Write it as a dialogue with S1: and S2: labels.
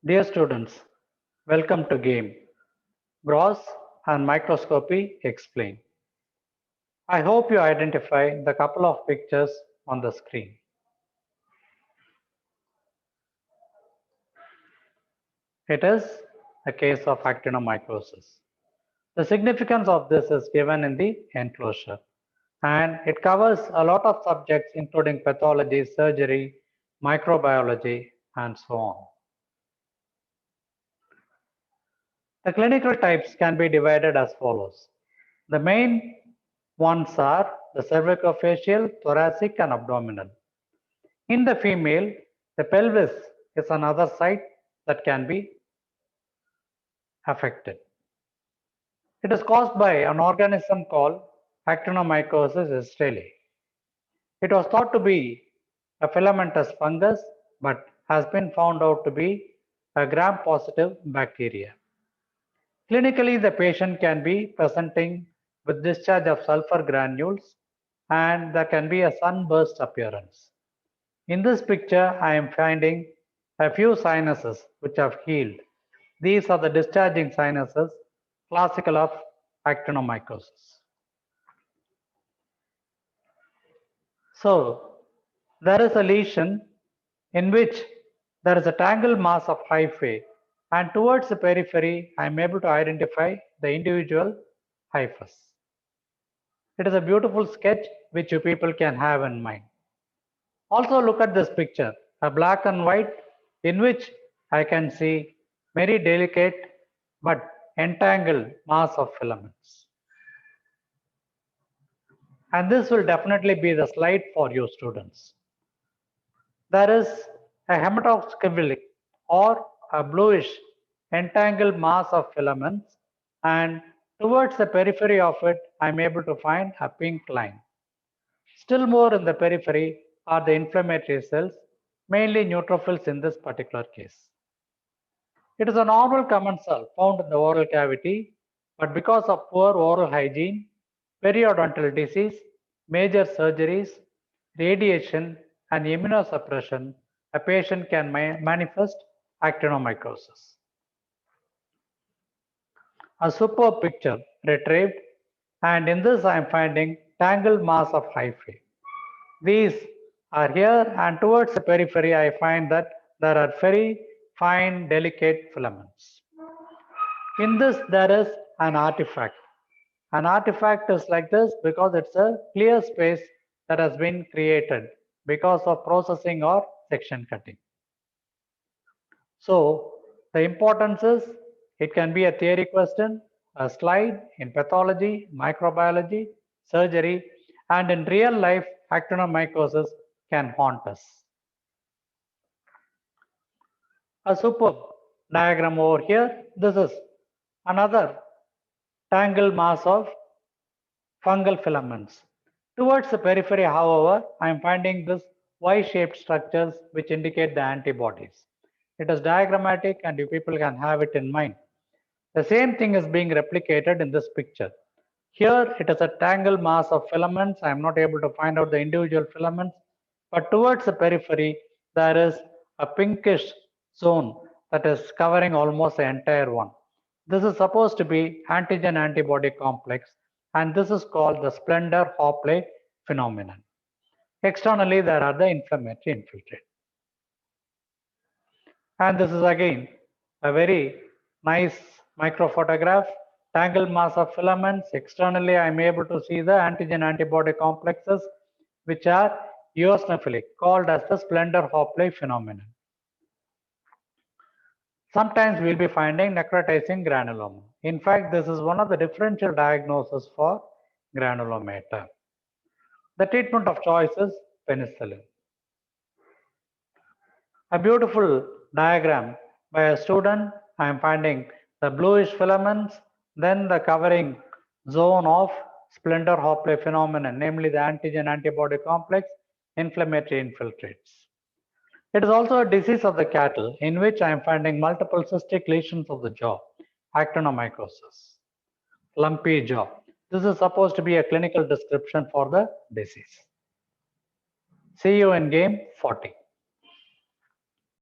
S1: Dear students, welcome to GAME, Gross and Microscopy Explained. I hope you identify the couple of pictures on the screen. It is a case of actinomycosis. The significance of this is given in the enclosure, and it covers a lot of subjects including pathology, surgery, microbiology, and so on. The clinical types can be divided as follows. The main ones are the cervicofacial, thoracic, and abdominal. In the female, the pelvis is another site that can be affected. It is caused by an organism called Actinomycosis stele. It was thought to be a filamentous fungus, but has been found out to be a gram-positive bacteria. Clinically, the patient can be presenting with discharge of sulfur granules, and there can be a sunburst appearance. In this picture, I am finding a few sinuses which have healed. These are the discharging sinuses, classical of actinomycosis. So, there is a lesion in which there is a tangled mass of hyphae, and towards the periphery, I am able to identify the individual hyphus. It is a beautiful sketch which you people can have in mind. Also look at this picture, a black and white in which I can see very delicate but entangled mass of filaments. And this will definitely be the slide for you students. There is a hematoxylilic or a bluish entangled mass of filaments, and towards the periphery of it I am able to find a pink line. Still more in the periphery are the inflammatory cells, mainly neutrophils in this particular case. It is a normal common cell found in the oral cavity, but because of poor oral hygiene, periodontal disease, major surgeries, radiation, and immunosuppression, a patient can manifest actinomycosis. A superb picture retrieved, and in this I am finding tangled mass of hyphae. These are here, and towards the periphery I find that there are very fine delicate filaments. In this there is an artifact. An artifact is like this because it's a clear space that has been created because of processing or section cutting. So the importance is it can be a theory question, a slide in pathology, microbiology, surgery, and in real life actinomycosis can haunt us. A superb diagram over here. This is another tangled mass of fungal filaments. Towards the periphery, however, I am finding this Y-shaped structures which indicate the antibodies. It is diagrammatic and you people can have it in mind. The same thing is being replicated in this picture. Here it is a tangled mass of filaments. I am not able to find out the individual filaments, but towards the periphery there is a pinkish zone that is covering almost the entire one. This is supposed to be antigen antibody complex, and this is called the Splendor-Hopley phenomenon. Externally there are the inflammatory infiltrate. And this is again a very nice microphotograph. Tangled mass of filaments. Externally, I am able to see the antigen antibody complexes, which are eosinophilic, called as the Splendor-Hopley phenomenon. Sometimes we'll be finding necrotizing granuloma. In fact, this is one of the differential diagnoses for granulomata. The treatment of choice is penicillin. A beautiful diagram by a student. I am finding the bluish filaments, then the covering zone of Splendor-Hopley phenomenon, namely the antigen antibody complex, inflammatory infiltrates. It is also a disease of the cattle in which I am finding multiple cystic lesions of the jaw, actinomycosis, lumpy jaw. This is supposed to be a clinical description for the disease. See you in game 40.